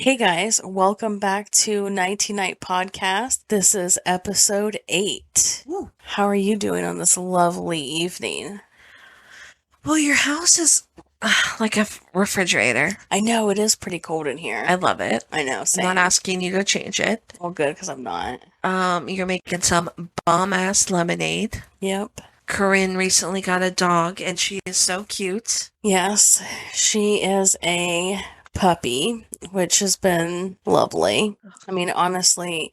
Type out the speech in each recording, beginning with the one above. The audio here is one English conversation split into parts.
Hey guys, welcome back to 19 Night Podcast. This is episode 8. Woo. How are you doing on this lovely evening? Well, your house is like a refrigerator. I know it is pretty cold in here. I love it. I know, I'm same. not asking you to change it. Well, good, because I'm not. You're making some bomb-ass lemonade. Yep. Corinne recently got a dog, and she is so cute. Yes, she is a puppy, which has been lovely. I mean, honestly,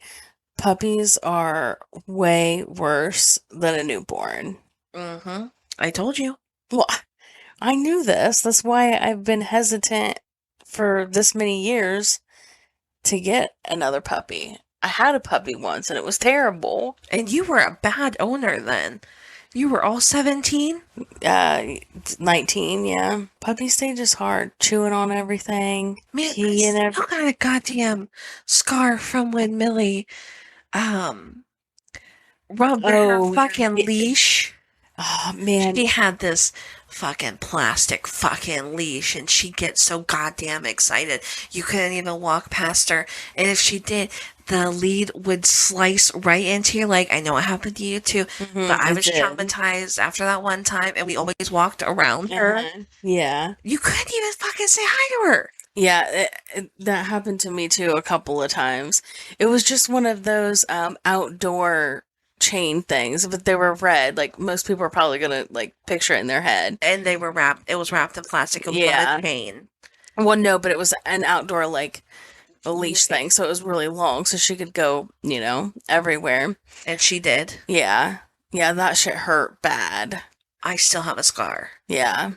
puppies are way worse than a newborn. Mm-hmm. I told you. Well, I knew this. That's why I've been hesitant for this many years to get another puppy. I had a puppy once and it was terrible. And you were a bad owner then. You were all 17? 19, yeah. Puppy stage is hard. Chewing on everything. Man, I peeing still got a goddamn scar from when Millie, rubbed her fucking leash. Oh, man. She had this fucking plastic fucking leash and she'd get so goddamn excited. You couldn't even walk past her. And if she did, the lead would slice right into your leg. I know it happened to you too, but I was traumatized after that one time and we always walked around her. Yeah. You couldn't even fucking say hi to her. Yeah, that happened to me too a couple of times. It was just one of those outdoor chain things, but they were red. Like most people are probably gonna like picture it in their head. And they were wrapped. It was wrapped in plastic. It was on a chain. Well, no, but it was an outdoor like a leash thing, so it was really long, so she could go, everywhere. And she did. Yeah, that shit hurt bad. I still have a scar. Yeah,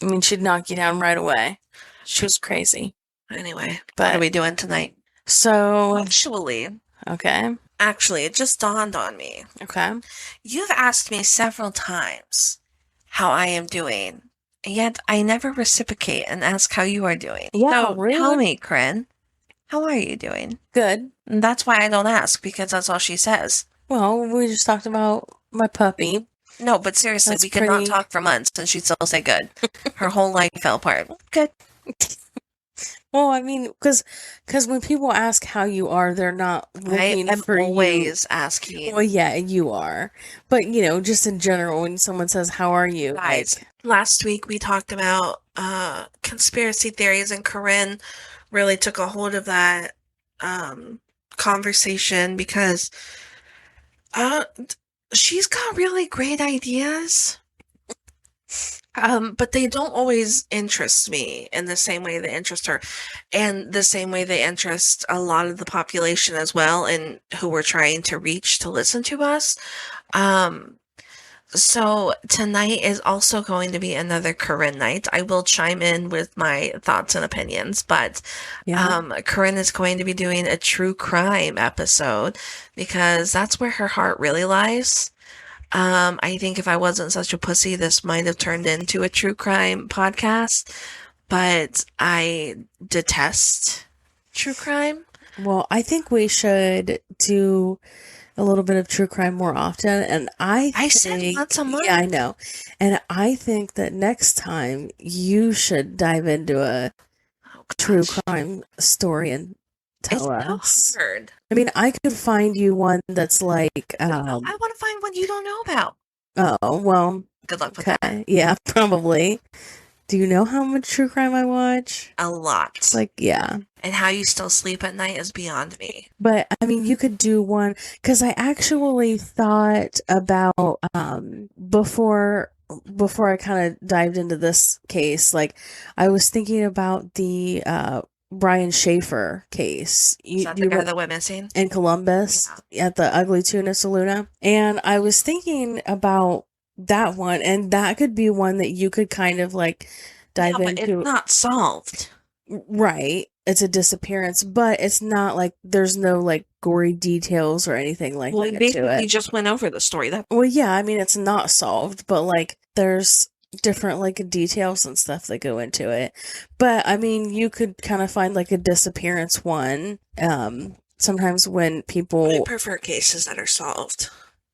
I mean she'd knock you down right away. She was crazy. Anyway, what are we doing tonight? So Actually, it just dawned on me. Okay. You've asked me several times how I am doing, and yet I never reciprocate and ask how you are doing. Yeah, so really? Tell me, Corinne, how are you doing? Good. And that's why I don't ask, because that's all she says. Well, we just talked about my puppy. No, but seriously, we could not talk for months, and she'd still say good. Her whole life fell apart. Good. Well, I mean, because when people ask how you are, they're not looking for always asking. Well, yeah, you are. But, just in general, when someone says, how are you? Guys, last week we talked about conspiracy theories, and Corinne really took a hold of that conversation because she's got really great ideas. But they don't always interest me in the same way they interest her, and the same way they interest a lot of the population as well, and who we're trying to reach to listen to us. So tonight is also going to be another Corinne night. I will chime in with my thoughts and opinions, but Corinne is going to be doing a true crime episode because that's where her heart really lies. I think if I wasn't such a pussy, this might have turned into a true crime podcast, but I detest true crime. Well, I think we should do a little bit of true crime more often, and I said once a month. Yeah, I know. And I think that next time you should dive into a true crime story and tell us. So hard. I mean, I could find you one that's like, I want to find one you don't know about. Oh, well. Good luck with that. Yeah, probably. Do you know how much true crime I watch? A lot. Yeah. And how you still sleep at night is beyond me. But, I mean, you could do one, because I actually thought about, before I kind of dived into this case, I was thinking about the, Brian Schaefer case. Is that the guy that went missing? In Columbus at the Ugly Tuna Saloon. And I was thinking about that one, and that could be one that you could kind of dive into. It's not solved. Right. It's a disappearance, but it's not there's no gory details or anything like that to it. You just went over the story. Well, yeah, I mean, it's not solved, but there's different details and stuff that go into it. But I mean, you could kind of find a disappearance one. Sometimes when people I prefer cases that are solved.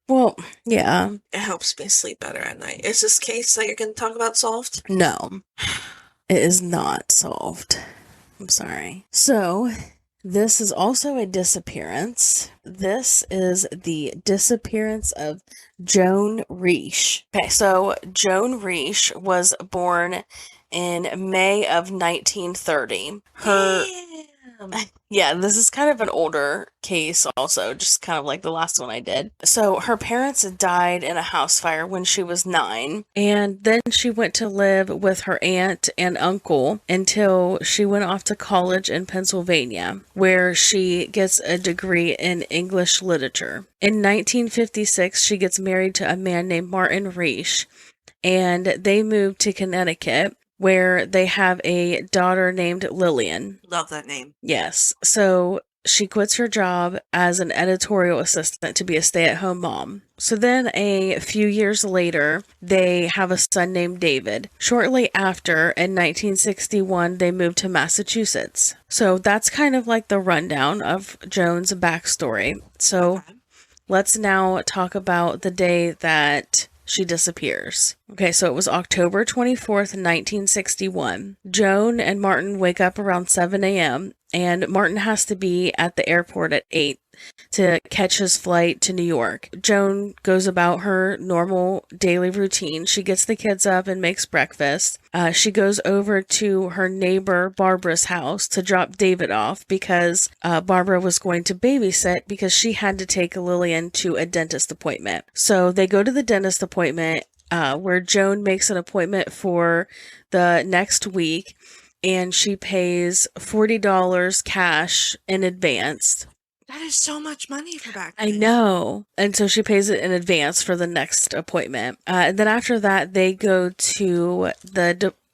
Well, yeah. It helps me sleep better at night. Is this case that you're going to talk about solved? No. It is not solved. I'm sorry. So, this is also a disappearance. This is the disappearance of Joan Risch. Okay, so Joan Risch was born in May of 1930. Damn. Yeah, this is kind of an older case also, just kind of like the last one I did. So her parents died in a house fire when she was 9, and then she went to live with her aunt and uncle until she went off to college in Pennsylvania, where she gets a degree in English literature. In 1956, she gets married to a man named Martin Risch, and they moved to Connecticut, where they have a daughter named Lillian. Love that name. Yes. So she quits her job as an editorial assistant to be a stay-at-home mom. So then a few years later, they have a son named David. Shortly after, in 1961, they moved to Massachusetts. So that's kind of like the rundown of Joan's backstory. So let's now talk about the day that she disappears. Okay, so it was October 24th, 1961. Joan and Martin wake up around 7 a.m., and Martin has to be at the airport at 8 to catch his flight to New York. Joan goes about her normal daily routine. She gets the kids up and makes breakfast. She goes over to her neighbor Barbara's house to drop David off because Barbara was going to babysit because she had to take Lillian to a dentist appointment. So they go to the dentist appointment where Joan makes an appointment for the next week, and she pays $40 cash in advance. That is so much money for back I then. know. And so she pays it in advance for the next appointment. And then after that, they go to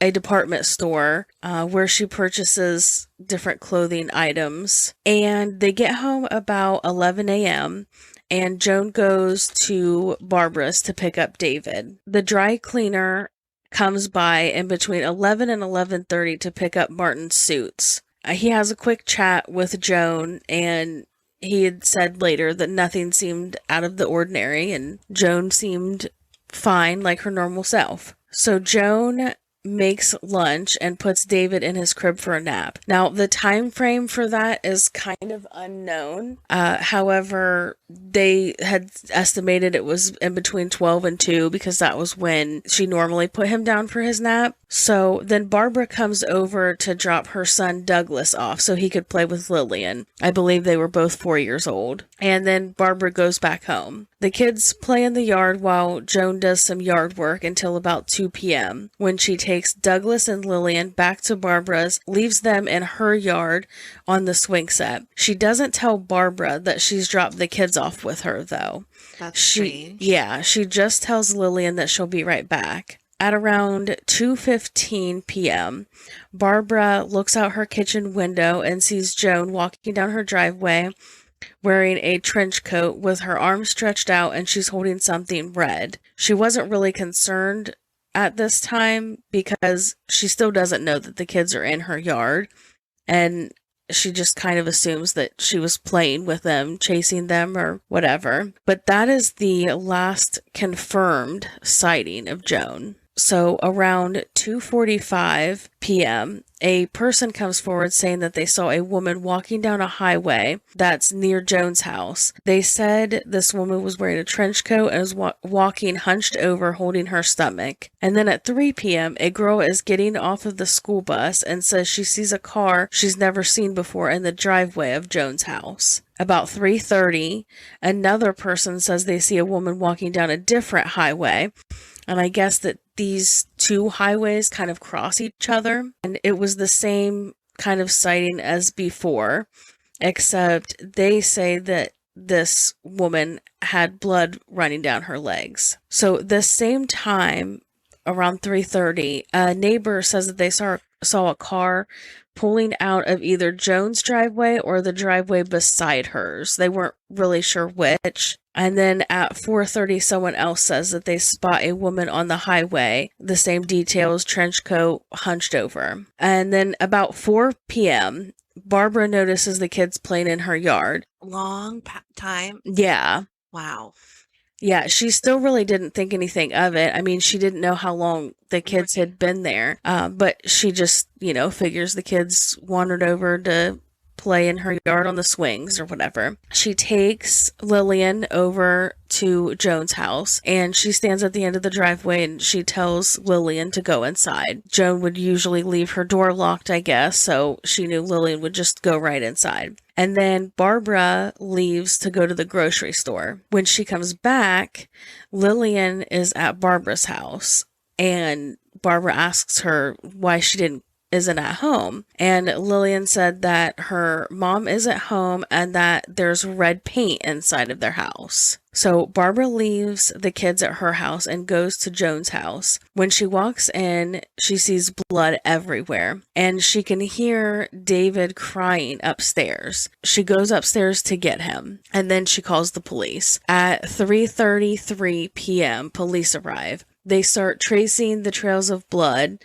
a department store where she purchases different clothing items. And they get home about 11 a.m., and Joan goes to Barbara's to pick up David. The dry cleaner comes by in between 11 and 11:30 to pick up Martin's suits. He has a quick chat with Joan, and he had said later that nothing seemed out of the ordinary, and Joan seemed fine, like her normal self. So Joan makes lunch and puts David in his crib for a nap. Now, the time frame for that is kind of unknown. However, they had estimated it was in between 12 and 2 because that was when she normally put him down for his nap. So then Barbara comes over to drop her son Douglas off so he could play with Lillian. I believe they were both 4 years old. And then Barbara goes back home. The kids play in the yard while Joan does some yard work until about 2 p.m. when she takes Douglas and Lillian back to Barbara's, leaves them in her yard on the swing set. She doesn't tell Barbara that she's dropped the kids off with her, though. That's strange. Yeah, she just tells Lillian that she'll be right back. At around 2:15 p.m., Barbara looks out her kitchen window and sees Joan walking down her driveway wearing a trench coat with her arms stretched out, and she's holding something red. She wasn't really concerned at this time because she still doesn't know that the kids are in her yard, and she just kind of assumes that she was playing with them, chasing them, or whatever. But that is the last confirmed sighting of Joan. So around 2:45 p.m., a person comes forward saying that they saw a woman walking down a highway that's near Joan's house. They said this woman was wearing a trench coat and was walking hunched over, holding her stomach. And then at 3 p.m., a girl is getting off of the school bus and says she sees a car she's never seen before in the driveway of Joan's house. About 3:30, another person says they see a woman walking down a different highway. And I guess that these two highways kind of cross each other. And it was the same kind of sighting as before, except they say that this woman had blood running down her legs. So the same time, around 3:30, a neighbor says that they saw a car pulling out of either Joan's driveway or the driveway beside hers. They weren't really sure which. And then at 4:30, someone else says that they spot a woman on the highway, the same details, trench coat, hunched over. And then about 4 p.m., Barbara notices the kids playing in her yard. Long time? Yeah. Wow. Yeah, she still really didn't think anything of it. I mean, she didn't know how long the kids had been there, but she just, figures the kids wandered over to play in her yard on the swings or whatever. She takes Lillian over to Joan's house and she stands at the end of the driveway and she tells Lillian to go inside. Joan would usually leave her door locked, I guess, so she knew Lillian would just go right inside. And then Barbara leaves to go to the grocery store. When she comes back, Lillian is at Barbara's house and Barbara asks her why she isn't at home. And Lillian said that her mom is at home and that there's red paint inside of their house. So Barbara leaves the kids at her house and goes to Joan's house. When she walks in, she sees blood everywhere and she can hear David crying upstairs. She goes upstairs to get him and then she calls the police. At 3:33 p.m., police arrive. They start tracing the trails of blood.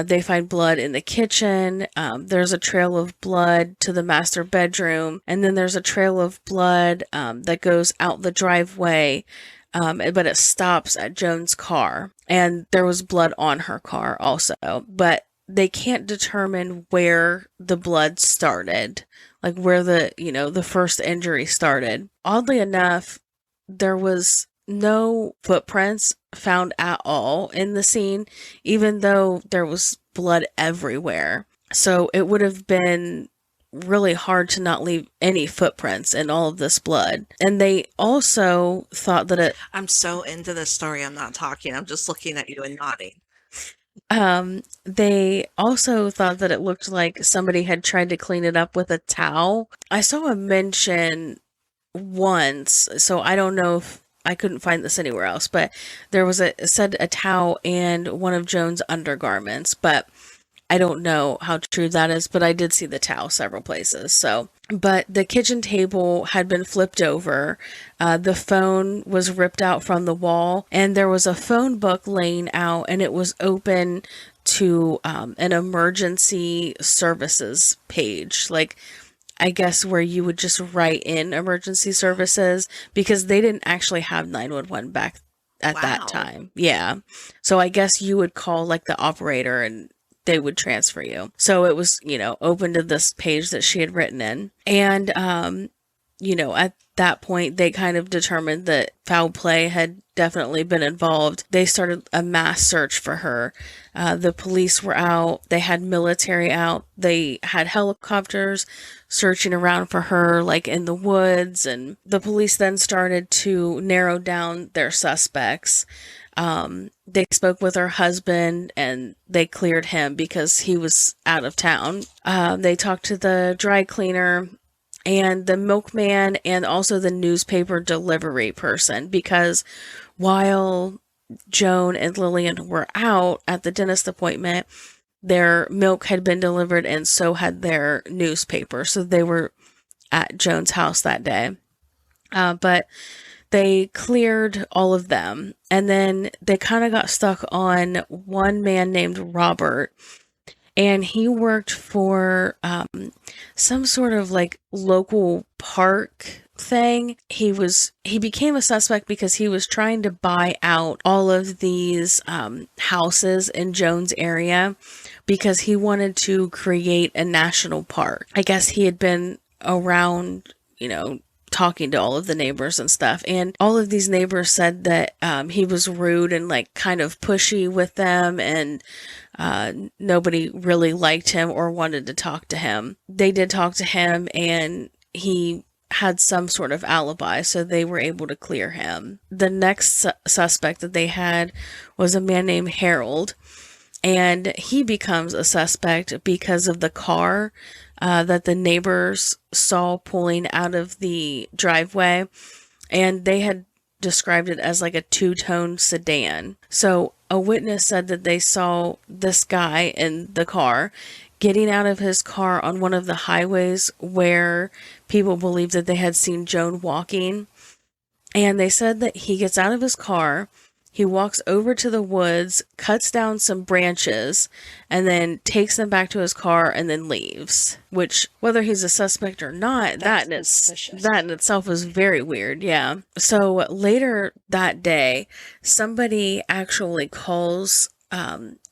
They find blood in the kitchen. There's a trail of blood to the master bedroom. And then there's a trail of blood that goes out the driveway, but it stops at Joan's car. And there was blood on her car also. But they can't determine where the blood started, like where the first injury started. Oddly enough, there was no footprints found at all in the scene, even though there was blood everywhere. So it would have been really hard to not leave any footprints in all of this blood. And they also thought that I'm so into this story, I'm not talking. I'm just looking at you and nodding. They also thought that it looked like somebody had tried to clean it up with a towel. I saw a mention once, so I don't know if I couldn't find this anywhere else, but there was a towel and one of Joan's undergarments, but I don't know how true that is, but I did see the towel several places. So, but the kitchen table had been flipped over. The phone was ripped out from the wall and there was a phone book laying out and it was open to an emergency services page. Like, I guess where you would just write in emergency services because they didn't actually have 911 back at that time. Yeah. So I guess you would call like the operator and they would transfer you. So it was, open to this page that she had written in. And, at that point, they kind of determined that foul play had definitely been involved. They started a mass search for her. The police were out. They had military out. They had helicopters searching around for her, like in the woods. And the police then started to narrow down their suspects. They spoke with her husband and they cleared him because he was out of town. They talked to the dry cleaner and the milkman and also the newspaper delivery person because while Joan and Lillian were out at the dentist appointment, their milk had been delivered and so had their newspaper. So they were at Joan's house that day. But they cleared all of them. And then they kind of got stuck on one man named Robert. And he worked for some sort of like local park thing. He became a suspect because he was trying to buy out all of these houses in Joan's area because he wanted to create a national park. I guess he had been around, talking to all of the neighbors and stuff. And all of these neighbors said that he was rude and like kind of pushy with them and nobody really liked him or wanted to talk to him. They did talk to him and he had some sort of alibi, so they were able to clear him. The next suspect that they had was a man named Harold, and he becomes a suspect because of the car that the neighbors saw pulling out of the driveway, and they had described it as like a two-tone sedan. So a witness said that they saw this guy in the car getting out of his car on one of the highways where people believed that they had seen Joan walking. And they said that he gets out of his car, He walks over to the woods, cuts down some branches, and then takes them back to his car and then leaves. Which, whether he's a suspect or not, that in itself is very weird, yeah. So later that day, somebody actually calls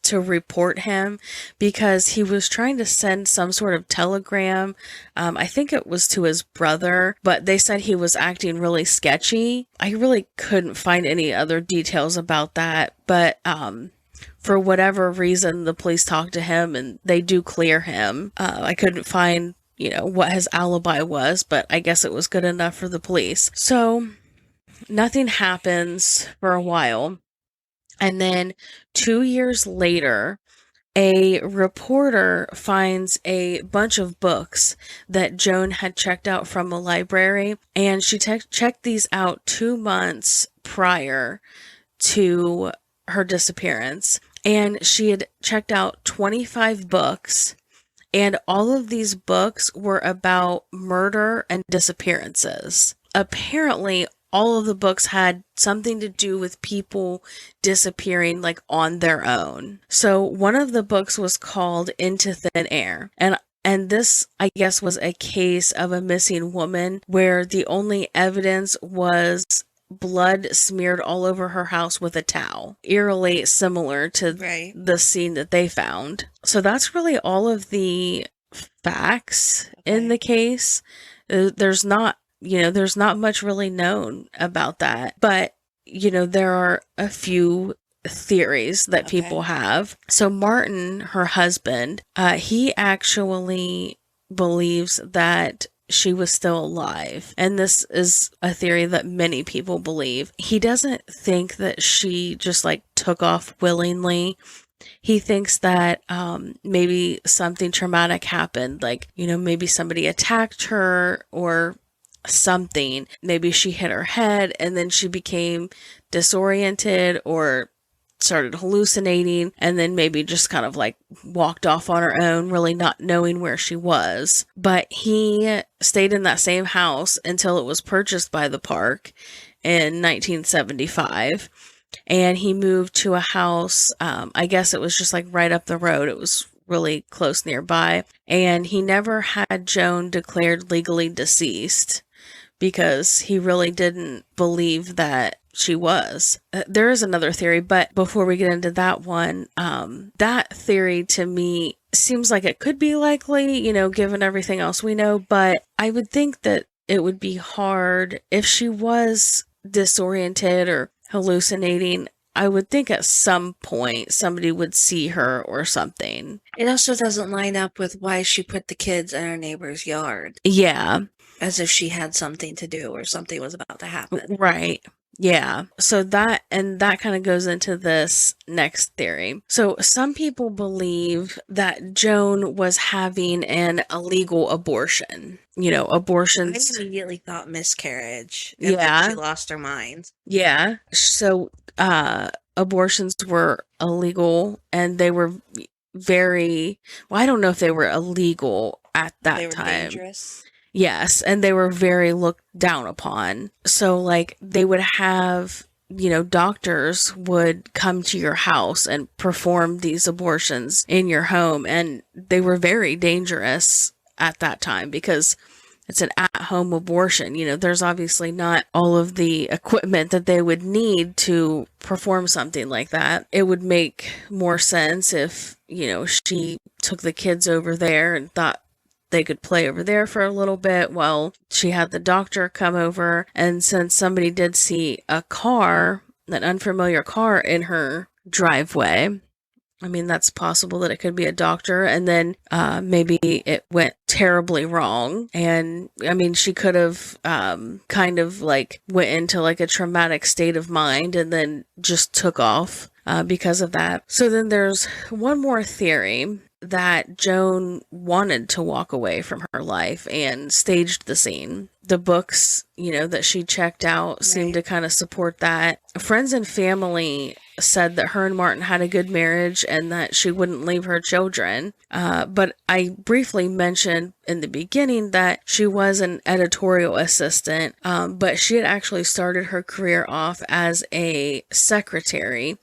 to report him because he was trying to send some sort of telegram. I think it was to his brother, but they said he was acting really sketchy. I really couldn't find any other details about that, but for whatever reason, the police talked to him and they do clear him. I couldn't find, what his alibi was, but I guess it was good enough for the police. So nothing happens for a while. And then 2 years later, a reporter finds a bunch of books that Joan had checked out from a library, and she checked these out 2 months prior to her disappearance. And she had checked out 25 books, and all of these books were about murder and disappearances. Apparently, all of the books had something to do with people disappearing like on their own. So one of the books was called Into Thin Air. And this, I guess, was a case of a missing woman where the only evidence was blood smeared all over her house with a towel. Eerily similar to the scene that they found. So that's really all of the facts in the case. There's not much really known about that. But, there are a few theories that people have. So Martin, her husband, he actually believes that she was still alive. And this is a theory that many people believe. He doesn't think that she just took off willingly. He thinks that maybe something traumatic happened, maybe somebody attacked her or something. Maybe she hit her head and then she became disoriented or started hallucinating and then maybe just kind of walked off on her own, really not knowing where she was. But he stayed in that same house until it was purchased by the park in 1975. And he moved to a house, I guess it was just right up the road. It was really close nearby. And he never had Joan declared legally deceased because he really didn't believe that she was. There is another theory, but before we get into that one, that theory to me seems like it could be likely, given everything else we know, but I would think that it would be hard if she was disoriented or hallucinating. I would think at some point somebody would see her or something. It also doesn't line up with why she put the kids in her neighbor's yard. Yeah. As if she had something to do or something was about to happen. Right. Yeah. So that kind of goes into this next theory. So some people believe that Joan was having an illegal abortion. Abortions. I immediately thought miscarriage. Yeah. She lost her mind. Yeah. So abortions were illegal and they were I don't know if they were illegal at that time. They were dangerous. Yes, and they were very looked down upon. So, they would have, doctors would come to your house and perform these abortions in your home, and they were very dangerous at that time because it's an at-home abortion. There's obviously not all of the equipment that they would need to perform something like that. It would make more sense if, she took the kids over there and thought they could play over there for a little bit while she had the doctor come over. And since somebody did see an unfamiliar car in her driveway, I mean, that's possible that it could be a doctor. And then maybe it went terribly wrong. And I mean, she could have kind of went into a traumatic state of mind and then just took off because of that. So then there's one more theory that Joan wanted to walk away from her life and staged the scene. The books, that she checked out seemed to kind of support that. Friends and family said that her and Martin had a good marriage and that she wouldn't leave her children. But I briefly mentioned in the beginning that she was an editorial assistant, but she had actually started her career off as a secretary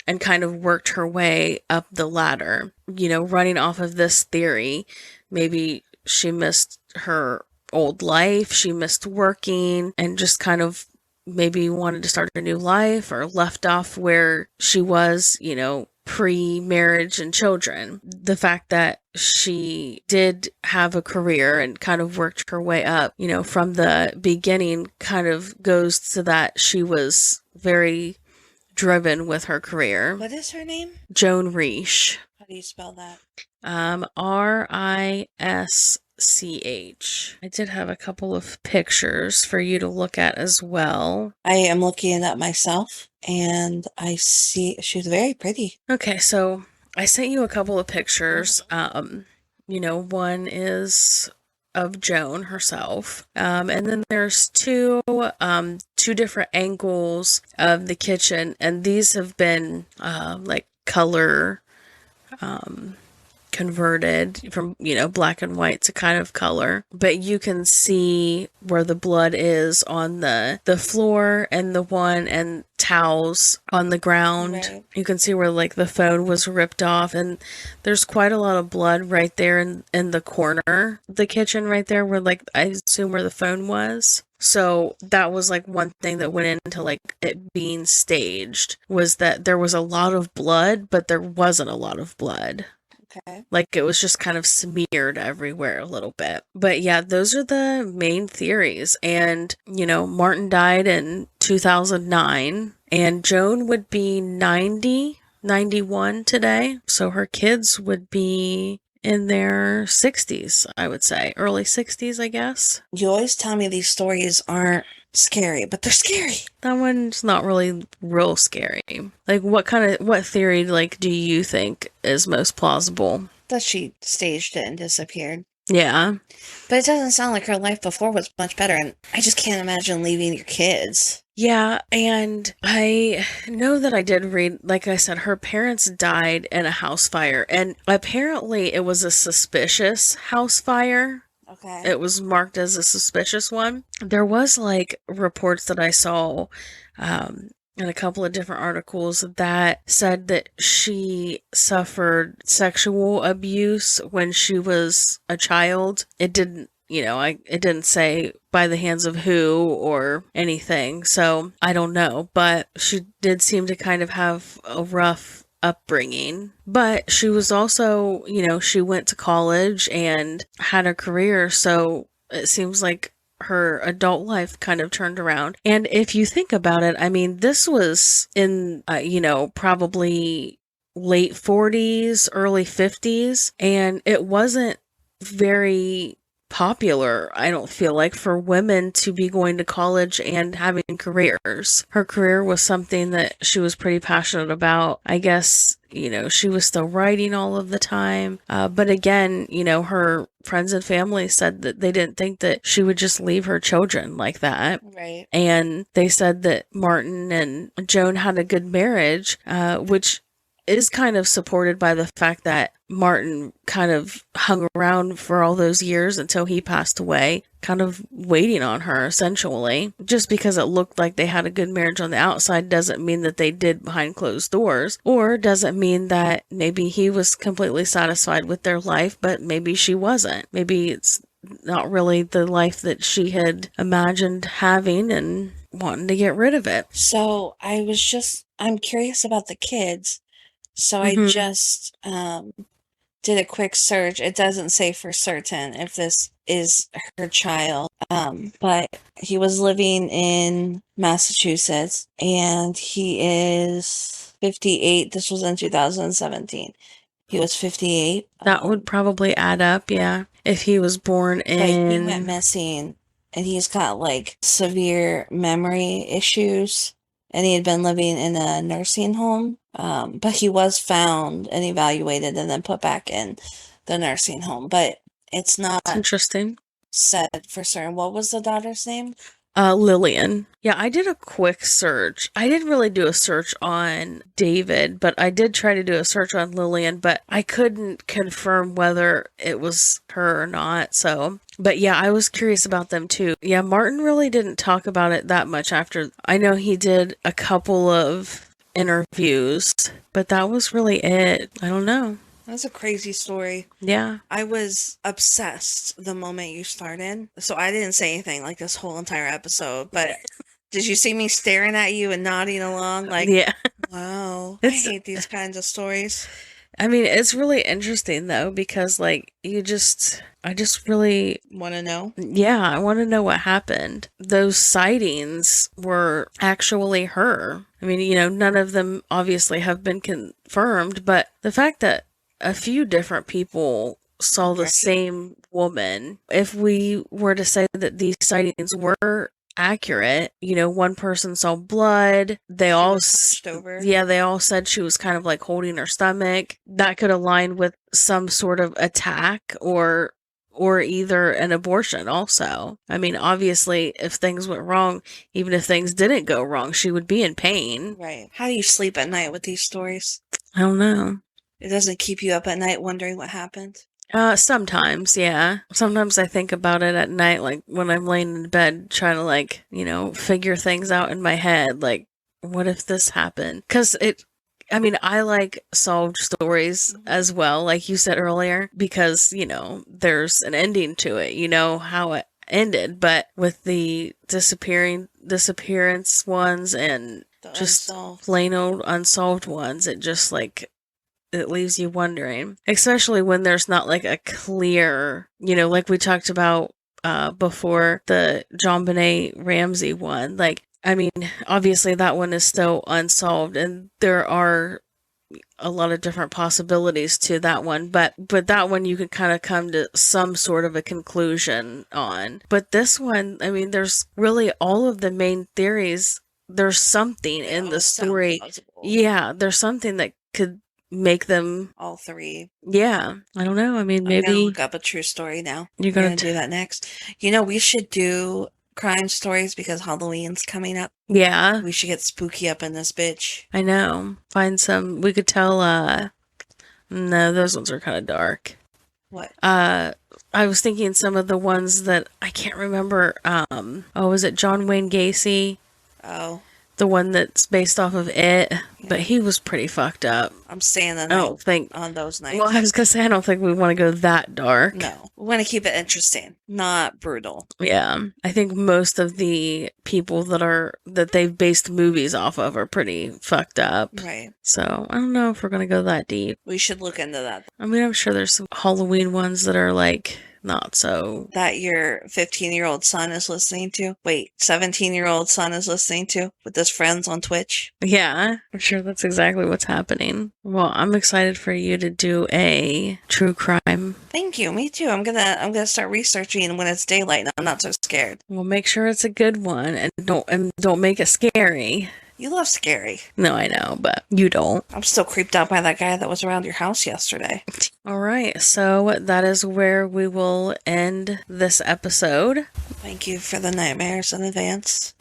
and kind of worked her way up the ladder. Running off of this theory, maybe she missed her old life, she missed working, and just kind of maybe wanted to start a new life, or left off where she was, pre-marriage and children. The fact that she did have a career and kind of worked her way up, from the beginning, kind of goes to that she was very driven with her career. What is her name? Joan Risch. How do you spell that? Risch. I did have a couple of pictures for you to look at as well. I am looking it up myself, and I see she's very pretty. Okay, so I sent you a couple of pictures. One is of Joan herself, and then there's two different angles of the kitchen, and these have been like color converted from black and white to kind of color, but you can see where the blood is on the floor and towels on the ground. Right. You can see where like the phone was ripped off, and there's quite a lot of blood right there in the corner of the kitchen, right there where like I assume where the phone was. So that was like one thing that went into like it being staged, was that there was a lot of blood, but there wasn't a lot of blood. Okay. Like it was just kind of smeared everywhere a little bit. But yeah, those are the main theories. And, Martin died in 2009, and Joan would be 91 today. So her kids would be in their 60s, I would say. Early 60s, I guess. You always tell me these stories aren't scary, but they're scary. That one's not really real scary. Like, what theory, like, do you think is most plausible? That she staged it and disappeared. Yeah. But it doesn't sound like her life before was much better, and I just can't imagine leaving your kids. Yeah, and I know that I did read, like I said, her parents died in a house fire, and apparently it was a suspicious house fire. Okay. It was marked as a suspicious one. There was like reports that I saw in a couple of different articles that said that she suffered sexual abuse when she was a child. It didn't, it didn't say by the hands of who or anything. So I don't know, but she did seem to kind of have a rough upbringing. But she was also, she went to college and had a career. So it seems like her adult life kind of turned around. And if you think about it, I mean, this was in, probably late 40s, early 50s, and it wasn't very popular, I don't feel like, for women to be going to college and having careers. Her career was something that she was pretty passionate about. I guess, she was still writing all of the time. But again, her friends and family said that they didn't think that she would just leave her children like that. Right. And they said that Martin and Joan had a good marriage, which is kind of supported by the fact that Martin kind of hung around for all those years until he passed away, kind of waiting on her, essentially. Just because it looked like they had a good marriage on the outside doesn't mean that they did behind closed doors, or doesn't mean that maybe he was completely satisfied with their life, but maybe she wasn't. Maybe it's not really the life that she had imagined having and wanting to get rid of it. So I'm curious about the kids. So I just did a quick search. It doesn't say for certain if this is her child, but he was living in Massachusetts, and he is 58. This was in 2017. He was 58. That would probably add up, yeah. If he was born in... But he went missing, and he's got, like, severe memory issues. And he had been living in a nursing home, but he was found and evaluated and then put back in the nursing home. But it's not interesting said for certain. What was the daughter's name? Lillian. Yeah, I did a quick search. I didn't really do a search on David, but I did try to do a search on Lillian, but I couldn't confirm whether it was her or not. So, but yeah, I was curious about them too. Yeah, Martin really didn't talk about it that much after. I know he did a couple of interviews, but that was really it. I don't know. That's a crazy story. Yeah. I was obsessed the moment you started. So I didn't say anything like this whole entire episode, but did you see me staring at you and nodding along like, yeah. Wow, I hate these kinds of stories. I mean, it's really interesting though, because like I just really want to know. Yeah, I want to know what happened. Those sightings were actually her. I mean, you know, none of them obviously have been confirmed, but the fact that a few different people saw the same woman, if we were to say that these sightings were accurate, you know, one person saw blood, they all said she was kind of like holding her stomach. That could align with some sort of attack or either an abortion also. I mean, obviously, if things went wrong, even if things didn't go wrong, she would be in pain. Right. How do you sleep at night with these stories? I don't know. It doesn't keep you up at night wondering what happened? Sometimes, yeah. Sometimes I think about it at night, like when I'm laying in bed trying to like, you know, figure things out in my head. Like, what if this happened? Because I like solved stories as well, like you said earlier, because, you know, there's an ending to it. You know how it ended, but with the disappearance ones and just plain old unsolved ones, it just like, it leaves you wondering, especially when there's not like a clear, you know, like we talked about before, the JonBenet Ramsey one. Like, I mean, obviously that one is still unsolved and there are a lot of different possibilities to that one, but that one you could kind of come to some sort of a conclusion on. But this one, I mean, there's really all of the main theories. There's something in the story. Yeah, there's something that could make them all three. Yeah, I don't know. I mean, maybe I'm gonna look up a true story now. You're gonna do that next. You know, we should do crime stories because Halloween's coming up. Yeah, we should get spooky up in this bitch. I know. Find some. We could tell. No, those ones are kind of dark. What? I was thinking some of the ones that I can't remember. Was it John Wayne Gacy? Oh. The one that's based off of it, but he was pretty fucked up. I'm saying that on those nights. Well, I was gonna say, I don't think we want to go that dark. No. We want to keep it interesting, not brutal. Yeah. I think most of the people that they've based movies off of are pretty fucked up. Right. So, I don't know if we're gonna go that deep. We should look into that. I mean, I'm sure there's some Halloween ones that are like not so. That your 15-year-old son is listening to? Wait, 17-year-old son is listening to with his friends on Twitch? Yeah, I'm sure that's exactly what's happening. Well, I'm excited for you to do a true crime. Thank you. Me too. I'm gonna start researching when it's daylight and I'm not so scared. Well, make sure it's a good one and don't make it scary. You love scary. No, I know, but you don't. I'm still creeped out by that guy that was around your house yesterday. All right, so that is where we will end this episode. Thank you for the nightmares in advance.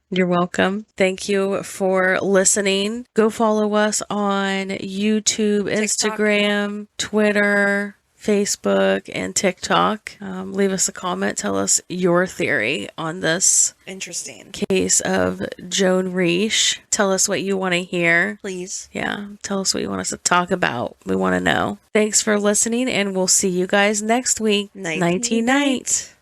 You're welcome. Thank you for listening. Go follow us on YouTube, TikTok, Instagram, Twitter, Facebook, and TikTok. Leave us a comment. Tell us your theory on this interesting case of Joan Risch. Tell us what you want to hear. Please. Yeah. Tell us what you want us to talk about. We want to know. Thanks for listening, and we'll see you guys next week. Nighty night.